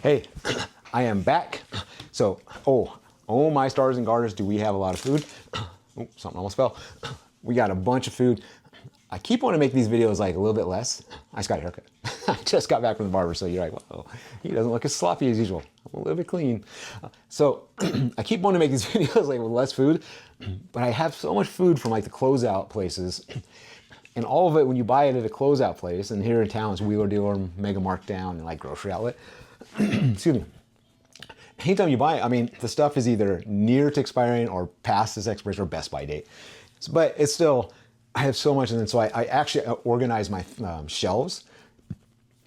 Hey, I am back. So, oh my stars and garters, do we have a lot of food? Oh, something almost fell. We got a bunch of food. I keep wanting to make these videos like a little bit less. I just got a haircut. I just got back from the barber, so you're like, whoa, he doesn't look as sloppy as usual. I'm a little bit clean. So I keep wanting to make these videos like with less food, but I have so much food from like the closeout places. And all of it, when you buy it at a closeout place, and here in town it's Wheeler Dealer, Mega Markdown, and like grocery outlet. Excuse me. Anytime you buy it, I mean, the stuff is either near to expiring or past its expiration or best by date. But it's still, I have so much, and then so I actually organize my shelves.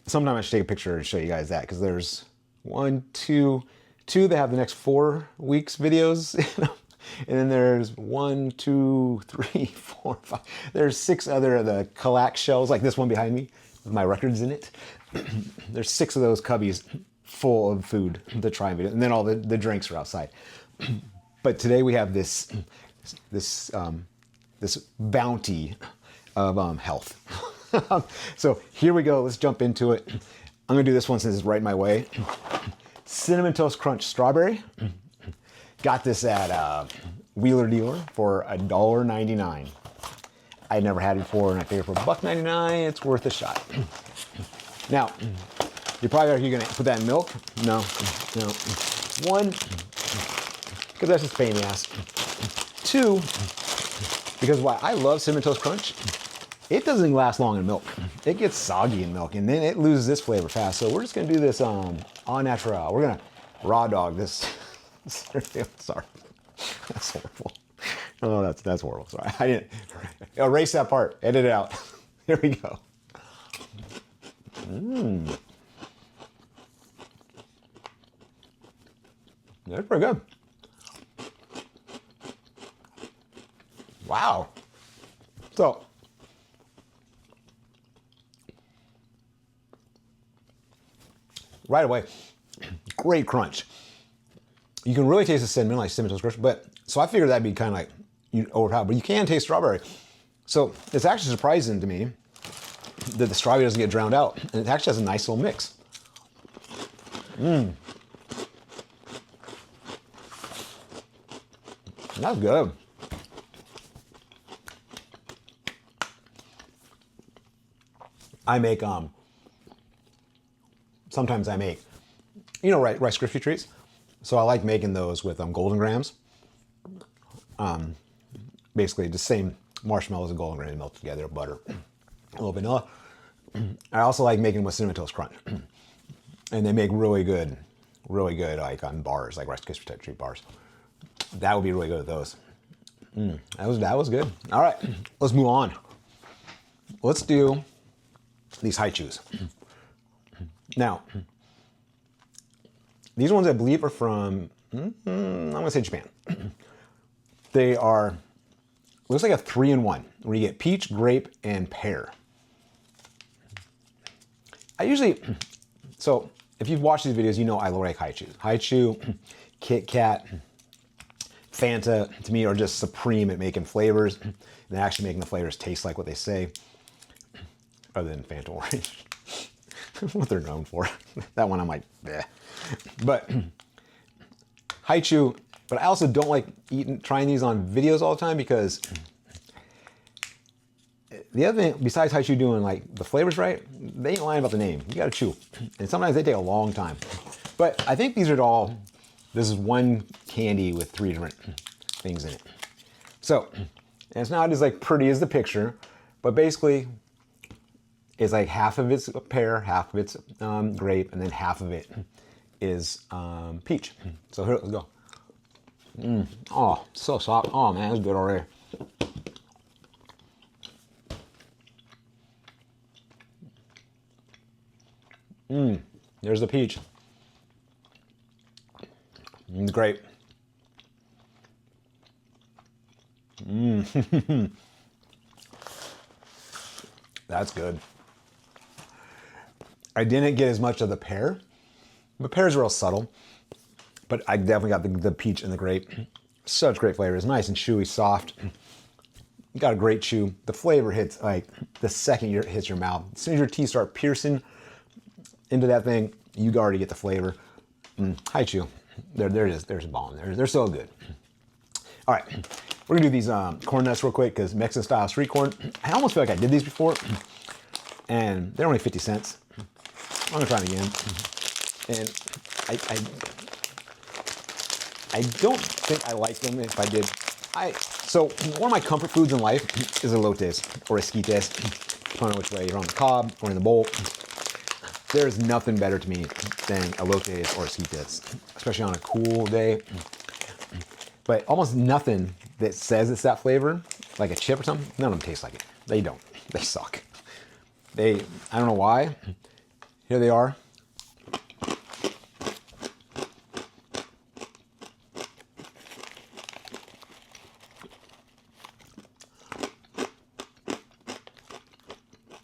Sometime I should take a picture and show you guys that, because there's two that have the next 4 weeks videos. And then there's 1, 2, 3, 4, 5. There's 6 other of the Kallax shelves, like this one behind me with my records in it. There's 6 of those cubbies full of food to try and be, and then all the drinks are outside. But today we have this bounty of health. So here we go. Let's jump into it. I'm gonna do this one since it's right in my way. Cinnamon Toast Crunch Strawberry. Got this at Wheeler Dealer for $1.99. I never had it before, and I figured for $1.99, it's worth a shot. Now, you're probably are you gonna put that in milk? No. One, because that's just a pain in the ass. 2, because why? I love Cinnamon Toast Crunch. It doesn't last long in milk. It gets soggy in milk, and then it loses this flavor fast. So we're just gonna do this au naturel. We're gonna raw dog this. Sorry, that's horrible. Oh, that's horrible. Sorry, I didn't erase that part. Edit it out. Here we go. That's pretty good. Wow. So, right away, great crunch. You can really taste the cinnamon, like Cinnamon Toast Crunch, but so I figured that'd be kind of like overpowered, but you can taste strawberry. So it's actually surprising to me that the strawberry doesn't get drowned out, and it actually has a nice little mix. That's good. I make, sometimes I make, Rice Krispie treats. So I like making those with Golden Grams. Basically the same marshmallows and Golden Grams melted together, butter, a little vanilla. I also like making them with Cinnamon Toast Crunch. And they make really good like on bars, like Rice Krispie treat bars. That would be really good with those. That was good. All right, let's move on. Let's do these Hi-Chews. Now, these ones I believe are from, I'm gonna say Japan. They are, looks like a 3-in-1, where you get peach, grape, and pear. So if you've watched these videos, you know I like Hi-Chews. Hi-Chew, Kit Kat, Fanta, to me, are just supreme at making flavors and actually making the flavors taste like what they say, other than Fanta Orange. What they're known for. That one I'm like, bleh. But Hi-Chew, but I also don't like trying these on videos all the time, because the other thing, besides Hi-Chew doing like the flavors right, they ain't lying about the name. You gotta chew. And sometimes they take a long time. But I think these are this is one candy with 3 different things in it. So, and it's not as like pretty as the picture, but basically it's like half of it's pear, half of it's grape, and then half of it is peach. So here, let's go. Oh, so soft. Oh man, it's good already. There's the peach. Grape. That's good. I didn't get as much of the pear. The pear is real subtle, but I definitely got the peach and the grape. Such great flavors, nice and chewy, soft. Got a great chew. The flavor hits like the second it hits your mouth. As soon as your teeth start piercing into that thing, you already get the flavor. Hi-Chew, there it is. There's a bomb. They're so good. All right, we're gonna do these corn nuts real quick because Mexican style street corn. I almost feel like I did these before, and they're only 50 cents. I'm gonna try them again. And I don't think I like them if I did. So one of my comfort foods in life is elotes or esquites, depending on which way you're on the cob or in the bowl. There's nothing better to me than elotes or esquites, especially on a cool day. But almost nothing that says it's that flavor, like a chip or something, none of them taste like it. They don't. They suck. I don't know why. Here they are.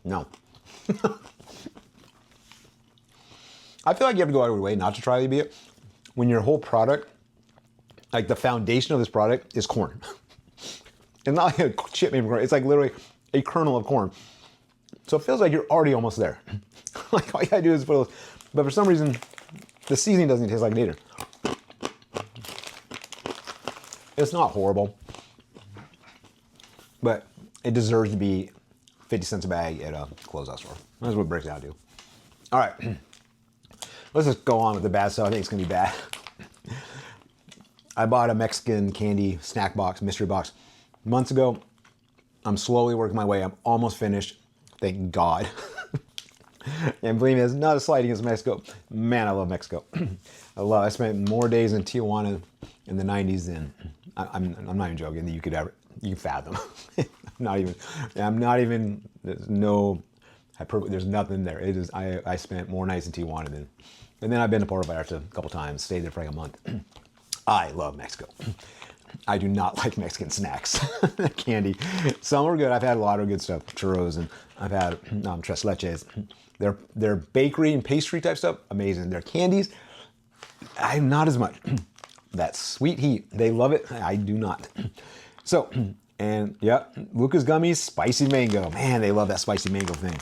No. I feel like you have to go out of your way not to try to when your whole product, like the foundation of this product is corn. It's not like a chip made from corn. It's like literally a kernel of corn. So it feels like you're already almost there. Like all you gotta do is put those, but for some reason, the seasoning doesn't taste like it either. It's not horrible, but it deserves to be 50 cents a bag at a closeout store. That's what it breaks down to. All right, let's just go on with the bad stuff. I think it's gonna be bad. I bought a Mexican candy snack box, mystery box, months ago. I'm slowly working my way. I'm almost finished. Thank God. And believe me, it's not a slight against Mexico. Man, I love Mexico. I spent more days in Tijuana in the 90s than I'm not even joking. You can fathom. There's no hyperbole. There's nothing there. It is. I spent more nights in Tijuana and then I've been to Puerto Vallarta a couple times. Stayed there for like a month. I love Mexico. I do not like Mexican snacks, candy. Some are good. I've had a lot of good stuff, churros, and I've had tres leches. Their bakery and pastry type stuff, amazing. Their candies, I'm not as much. That sweet heat, they love it. I do not. So, and yep, Luca's Gummies, spicy mango. Man, they love that spicy mango thing.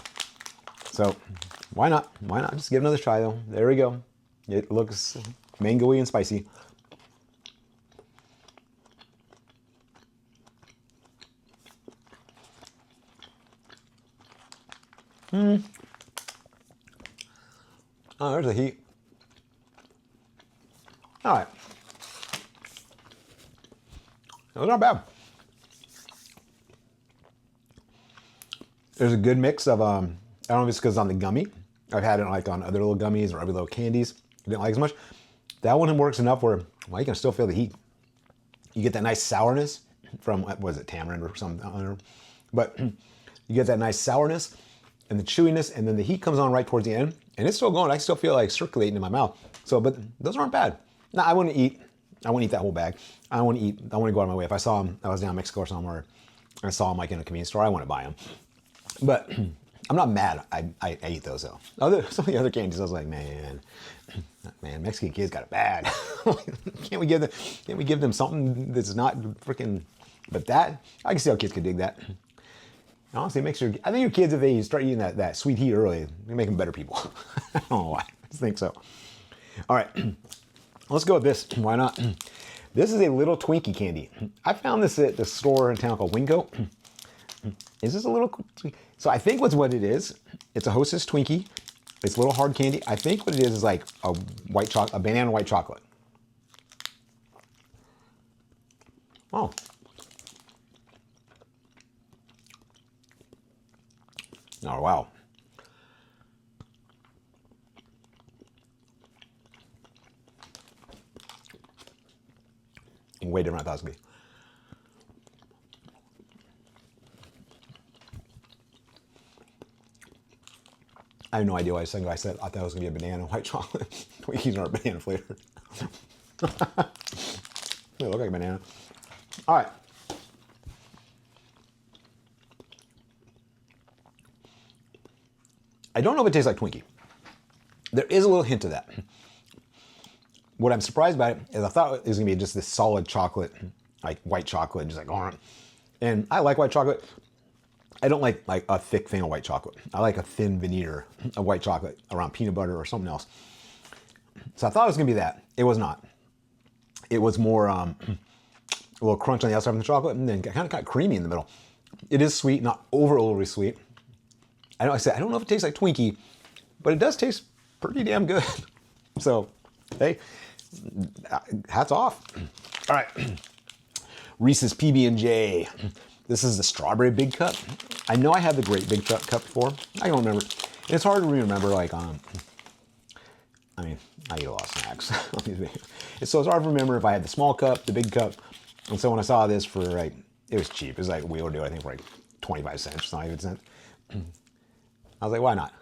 So, why not? Why not? Just give it another try though. There we go. It looks mango-y and spicy. Oh, there's the heat. All right. Those aren't bad. There's a good mix of, I don't know if it's because on the gummy. I've had it like on other little gummies or other little candies. I didn't like as much. That one works enough where, well, you can still feel the heat. You get that nice sourness from, what was it, tamarind or something? I don't know. But you get that nice sourness and the chewiness, and then the heat comes on right towards the end, and it's still going. I still feel like circulating in my mouth. So, but those aren't bad. Now, I wouldn't eat that whole bag. I want to go out of my way. If I saw them, I was down in Mexico or somewhere, I saw them like in a convenience store, I want to buy them. But I'm not mad. I eat those though. Some of the other candies, I was like, man, Mexican kids got it bad. Can't we give them something that's not freaking? But that, I can see how kids could dig that. Honestly, I think your kids, if they start eating that sweet heat early, they make them better people. I don't know why. I just think so. All right, let's go with this. Why not? This is a little Twinkie candy. I found this at the store in town called Winco. Is this a little? So I think what it is, it's a Hostess Twinkie. It's a little hard candy. I think what it is like a banana white chocolate. Oh. Oh, wow. Way different than I thought it was going to be. I have no idea why some guy said I thought it was going to be a banana white chocolate. Twinkies aren't banana flavored. They look like banana. All right. I don't know if it tastes like Twinkie. There is a little hint of that. What I'm surprised about it is I thought it was gonna be just this solid chocolate, like white chocolate, just like, oh. And I like white chocolate. I don't like a thick thing of white chocolate. I like a thin veneer of white chocolate around peanut butter or something else. So I thought it was gonna be that. It was not. It was more a little crunch on the outside from the chocolate, and then kind of got creamy in the middle. It is sweet, not overly sweet. I don't know if it tastes like Twinkie, but it does taste pretty damn good. So, hey, hats off. All right, Reese's PB&J. This is the strawberry big cup. I know I had the great big cup before. I don't remember. And it's hard to remember, like, I mean, I eat a lot of snacks. So it's hard to remember if I had the small cup, the big cup. And so when I saw this for, like, it was cheap. It was like, we would do it, I think, for like 25 cents, not even cents. I was like, why not?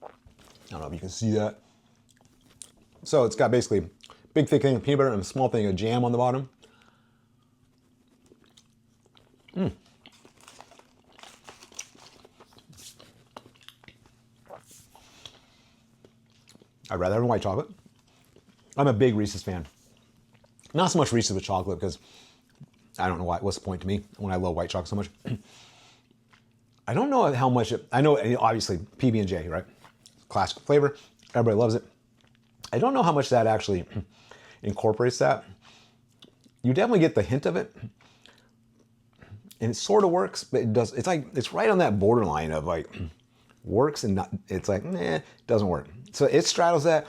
I don't know if you can see that. So it's got basically big thick thing of peanut butter and a small thing of jam on the bottom. I'd rather have white chocolate. I'm a big Reese's fan. Not so much Reese's with chocolate because I don't know why. What's the point to me when I love white chocolate so much? I don't know how much. I know obviously PB&J, right? Classic flavor. Everybody loves it. I don't know how much that actually incorporates that. You definitely get the hint of it, and it sort of works, but it does. It's like it's right on that borderline of like works and not. It's like it doesn't work. So it straddles that.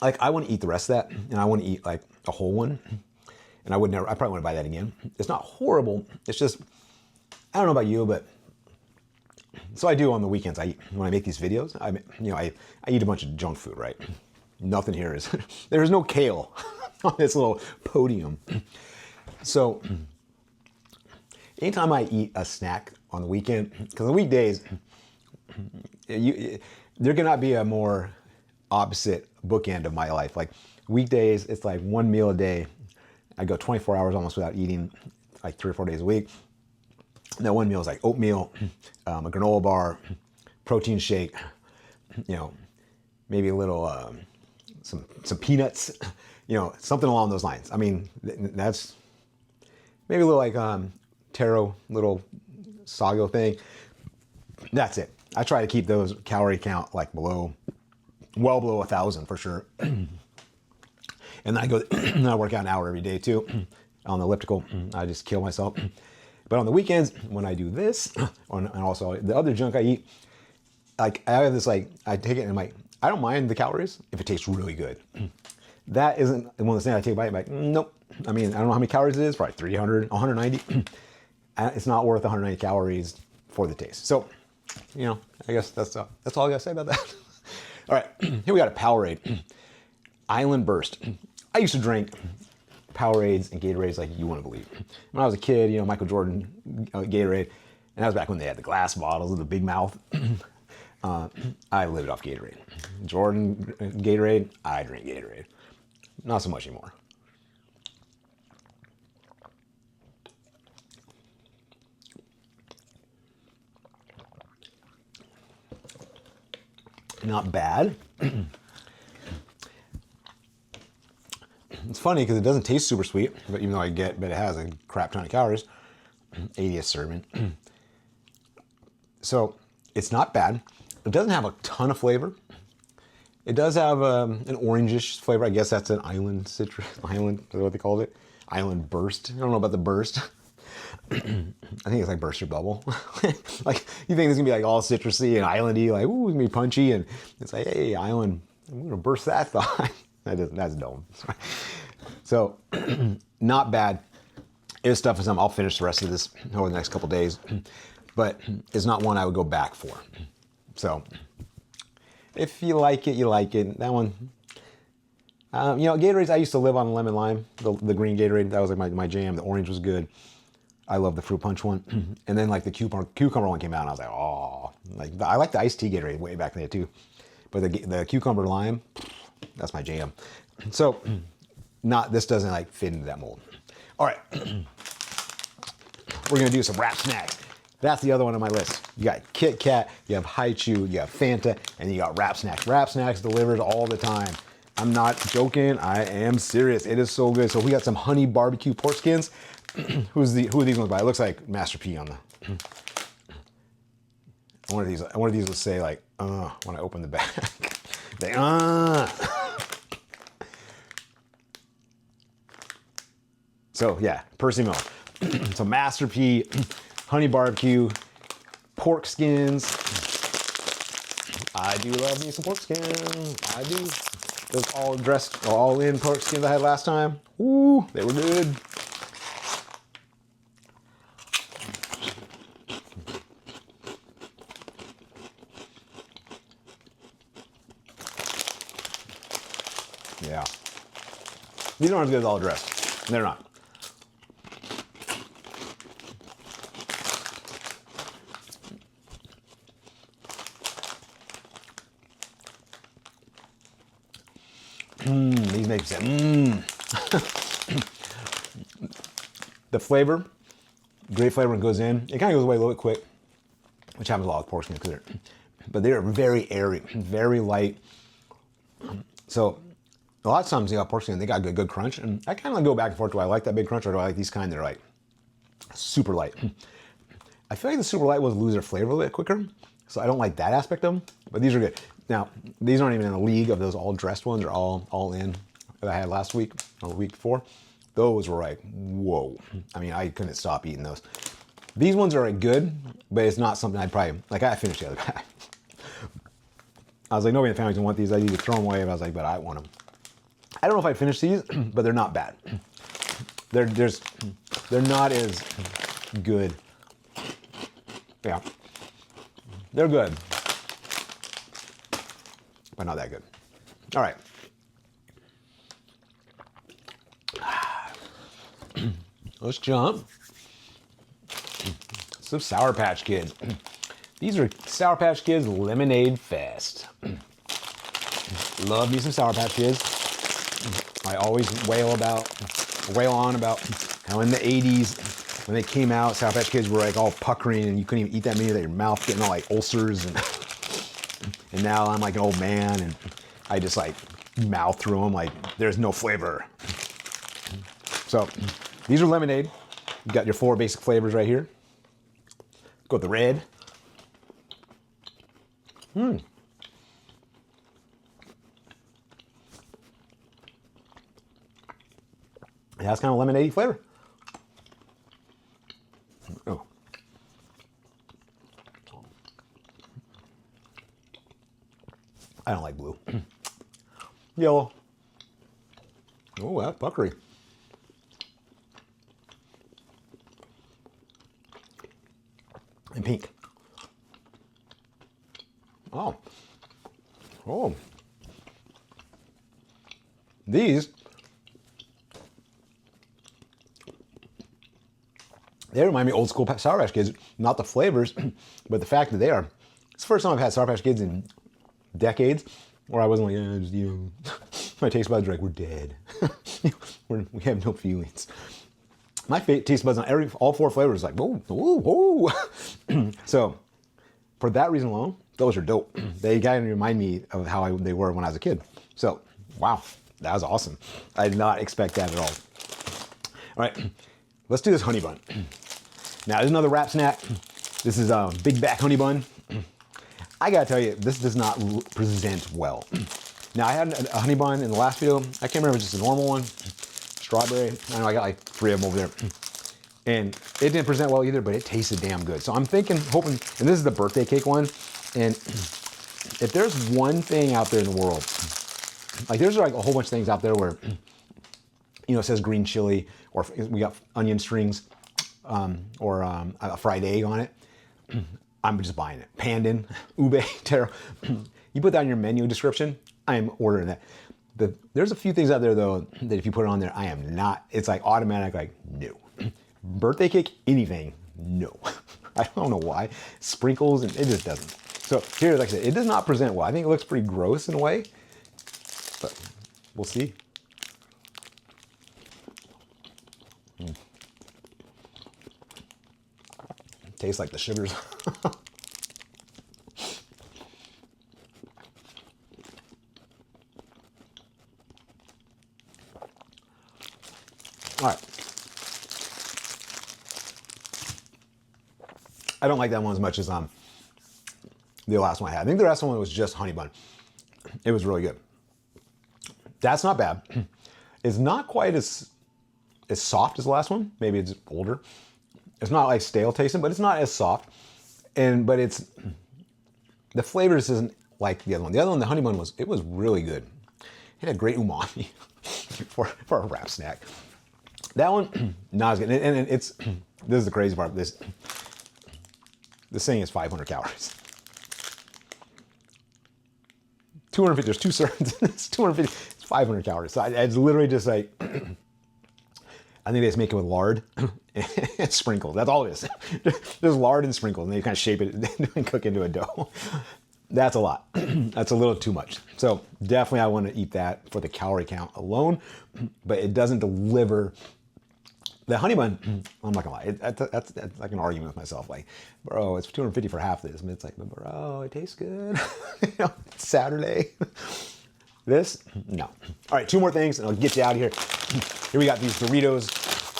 Like I wouldn't eat the rest of that, and I wouldn't eat like a whole one, and I probably wouldn't buy that again. It's not horrible. It's just I don't know about you, but so I do on the weekends. When I make these videos, I eat a bunch of junk food, right? Nothing here is there's no kale on this little podium. So anytime I eat a snack on the weekend, because the weekdays, there cannot be a more opposite bookend of my life. Like weekdays, it's like one meal a day. I go 24 hours almost without eating, like 3 or 4 days a week. And that one meal is like oatmeal, a granola bar, protein shake, maybe a little, some peanuts, something along those lines. I mean, that's maybe a little like taro, little sago thing. That's it. I try to keep those calorie count like well below 1,000 for sure. And then I work out an hour every day too on the elliptical. I just kill myself. But on the weekends, when I do this, and also the other junk I eat, like I have this like, I take it and I'm like, I don't mind the calories if it tastes really good. That isn't one of the things I take a bite, I'm like, nope. I mean, I don't know how many calories it is, probably 300, 190. It's not worth 190 calories for the taste. So, I guess that's all I gotta say about that. All right, here we got a Powerade. Island Burst. I used to drink Powerades and Gatorades like you wouldn't believe. When I was a kid, Michael Jordan Gatorade, and that was back when they had the glass bottles with the big mouth. I lived off Gatorade. Jordan Gatorade, I drink Gatorade. Not so much anymore. Not bad. It's funny because it doesn't taste super sweet, but even though but it has a crap ton of calories, 80th serving. So it's not bad. It doesn't have a ton of flavor. It does have an orangish flavor. I guess that's an island citrus. Island is what they called it. Island Burst. I don't know about the burst. I think it's like burst your bubble. Like you think it's gonna be like all citrusy and islandy, like ooh, it's gonna be punchy, and it's like, hey, island, I'm gonna burst that thought. That's dumb. So, not bad. It's stuff for some. I'll finish the rest of this over the next couple days, but it's not one I would go back for. So, if you like it, you like it. That one, Gatorades. I used to live on lemon lime, the green Gatorade. That was like my jam. The orange was good. I love the fruit punch one, and then like the cucumber one came out, and I was like, oh, I like the iced tea Gatorade way back then too, but the cucumber lime, that's my jam. So, this doesn't like fit into that mold. All right, we're gonna do some wrap snacks. That's the other one on my list. You got Kit Kat, you have Hi-Chew, you have Fanta, and you got wrap snacks. Wrap snacks delivered all the time. I'm not joking, I am serious. It is so good. So we got some honey barbecue pork skins. who are these ones by? It looks like Master P on the. One of these will say like, when I open the bag. They, So yeah, Percy Miller. So Master P, honey barbecue, pork skins. I do love me some pork skins. I do. Those all in pork skins I had last time. Ooh, they were good. Yeah. These aren't as good as all dressed. They're not. These make sense. The flavor, great flavor when it goes in. It kind of goes away a little bit quick, which happens a lot with pork skins, but they are very airy, very light. So a lot of times you got pork skin, they got good crunch, and I kind of go back and forth. Do I like that big crunch, or do I like these kind that are like super light? I feel like the super light ones lose their flavor a little bit quicker, so I don't like that aspect of them. But these are good. Now these aren't even in the league of those all dressed ones or all in that I had last week or the week before. Those were like, whoa. I mean, I couldn't stop eating those. These ones are like good, but it's not something I'd probably like. I finished the other bag. I was like, nobody in the family doesn't want these. I need to throw them away. But I was like, but I want them. I don't know if I finished these, but they're not bad. They're not as good. Yeah, they're good, but not that good. All right. Let's jump. Some Sour Patch Kids. These are Sour Patch Kids Lemonade Fest. Love me some Sour Patch Kids. I always wail on about how in the 80s, when they came out, Sour Patch Kids were like all puckering and you couldn't even eat that many without your mouth getting all like ulcers. And now I'm like an old man and I just like mouth through them like there's no flavor. So these are lemonade. You got your 4 basic flavors right here. Go with the red. It has kind of lemonade flavor. Oh. I don't like blue. Yellow. Oh, that's puckery. And pink. Oh. Oh. These, they remind me of old school Sour Patch Kids. Not the flavors, but the fact that they are. It's the first time I've had Sour Patch Kids in decades where I wasn't like, just, my taste buds are like, we're dead. We have no feelings. My taste buds on all 4 flavors like, whoa, whoa, whoa. So for that reason alone, those are dope. They kind of remind me of how they were when I was a kid. So, wow, that was awesome. I did not expect that at all. All right, let's do this honey bun. Now, there's another wrap snack. This is a Big Back honey bun. I gotta tell you, this does not present well. Now, I had a honey bun in the last video. I can't remember if it was just a normal one, strawberry. I know I got like 3 of them over there. And it didn't present well either, but it tasted damn good. So I'm thinking, hoping, and this is the birthday cake one. And if there's one thing out there in the world, like there's like a whole bunch of things out there where, it says green chili, or we got onion strings, or a fried egg on it. I'm just buying it. Pandan, ube, taro. You put that in your menu description, I am ordering that. There's a few things out there though, that if you put it on there, I am not, it's like automatic, like no. Birthday cake, anything, no. I don't know why. Sprinkles, and it just doesn't. So here, like I said, it does not present well. I think it looks pretty gross in a way, but we'll see. Tastes like the sugars. All right. I don't like that one as much as the last one I had. I think the last one was just honey bun. It was really good. That's not bad. It's not quite as soft as the last one. Maybe it's older. It's not like stale tasting, but it's not as soft. But it's, the flavors isn't like the other one. The other one, the honey bun, it was really good. It had great umami for a wrap snack. That one, not as good. And it's, this is the crazy part. This thing is 500 calories. 250, there's 2 servings. It's 250, it's 500 calories. So it's literally just like, I think they just make it with lard and sprinkles. That's all it is. There's lard and sprinkles, and they kind of shape it and cook into a dough. That's a lot. That's a little too much. So definitely I want to eat that for the calorie count alone, but it doesn't deliver. The honey bun, I'm not gonna lie, that's like an argument with myself. Like, bro, it's 250 for half this. And it's like, bro, it tastes good. You know, it's Saturday. This, no. All right, 2 more things and I'll get you out of here. Here we got these Doritos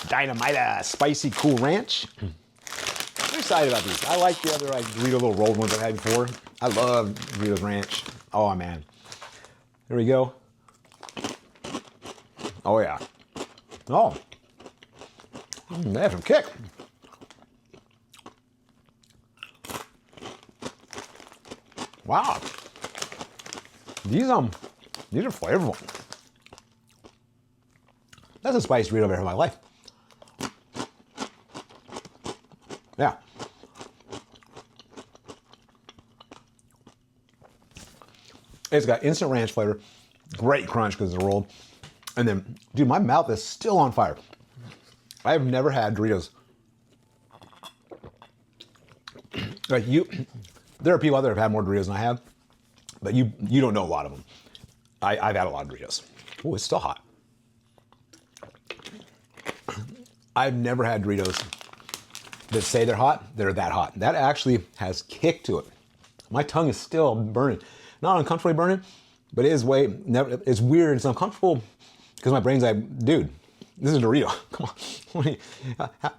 Dynamita Spicy Cool Ranch. I'm excited about these. I like the other like Dorito little rolled ones I've had before. I love Doritos Ranch. Oh man. There we go. Oh yeah. Oh. They have some kick. Wow. These are flavorful. That's a spicy Dorito I've ever had in my life. Yeah. It's got instant ranch flavor, great crunch because it's rolled. And then, dude, my mouth is still on fire. I have never had Doritos. Like there are people out there who have had more Doritos than I have, but you don't know a lot of them. I've had a lot of Doritos. Oh, it's still hot. I've never had Doritos that say they're hot. They're that hot. That actually has kick to it. My tongue is still burning. Not uncomfortably burning, but it is it's weird. It's uncomfortable because my brain's like, dude, this is a Dorito. Come on.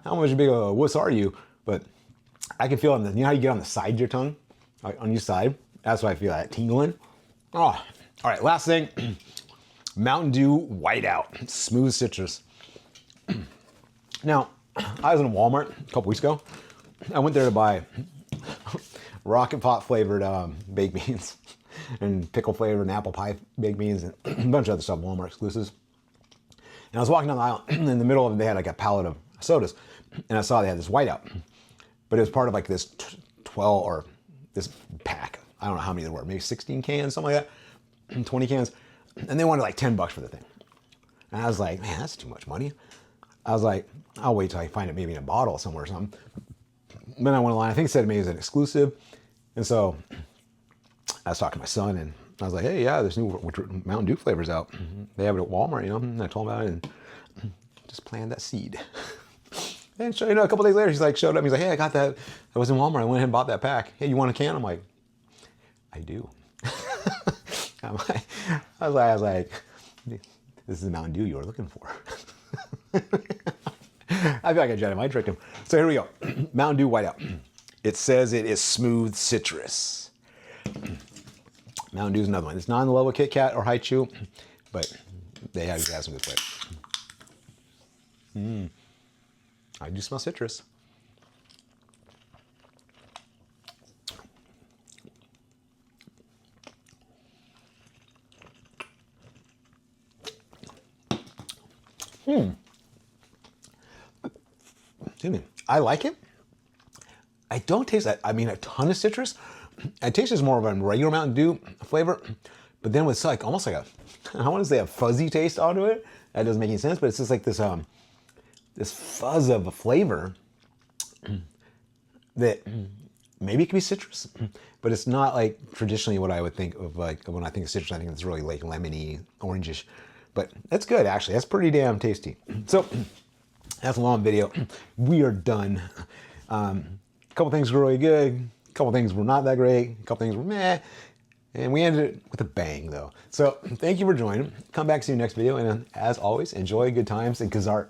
How much big a wuss are you? But I can feel it. You know how you get on the side of your tongue? Like on your side? That's what I feel like, tingling. Oh, all right, last thing. Mountain Dew Whiteout, smooth citrus. Now, I was in Walmart a couple weeks ago. I went there to buy Rocket Pot flavored baked beans and pickle flavored and apple pie baked beans and a bunch of other stuff, Walmart exclusives. And I was walking down the aisle, and in the middle of it, they had like a pallet of sodas, and I saw they had this Whiteout, but it was part of like this 12 or this pack. I don't know how many there were, maybe 16 cans, something like that, 20 cans, and they wanted like $10 for the thing. And I was like, man, that's too much money. I was like, I'll wait till I find it maybe in a bottle somewhere or something. Then I went online, I think it said maybe it was an exclusive, and so I was talking to my son, and I was like, hey, yeah, there's new Mountain Dew flavors out. They have it at Walmart, you know, and I told him about it and just planted that seed. And so, you know, a couple days later, he's like, showed up, he's like, hey, I got that. I was in Walmart, I went ahead and bought that pack. Hey, you want a can? I'm like, I do. I was like, this is the Mountain Dew you were looking for. I feel like I might tricked him. So here we go. Mountain Dew Whiteout. It says it is smooth citrus. Mountain Dew is another one. It's not on the level of Kit Kat or Hi-Chew, but they have some good flavor. I do smell citrus. Excuse me. I like it. I don't taste that. I mean, a ton of citrus. It tastes just more of a regular Mountain Dew flavor, but then with like almost like I want to say a fuzzy taste onto it. That doesn't make any sense, but it's just like this this fuzz of a flavor that maybe it could be citrus, but it's not like traditionally what I would think of like when I think of citrus. I think it's really like lemony, orangish, but that's good actually. That's pretty damn tasty. So that's a long video. We are done. A couple things were really good. A couple things were not that great. A couple things were meh. And we ended it with a bang though. So thank you for joining. Come back to the next video. And as always, enjoy good times and Kazart.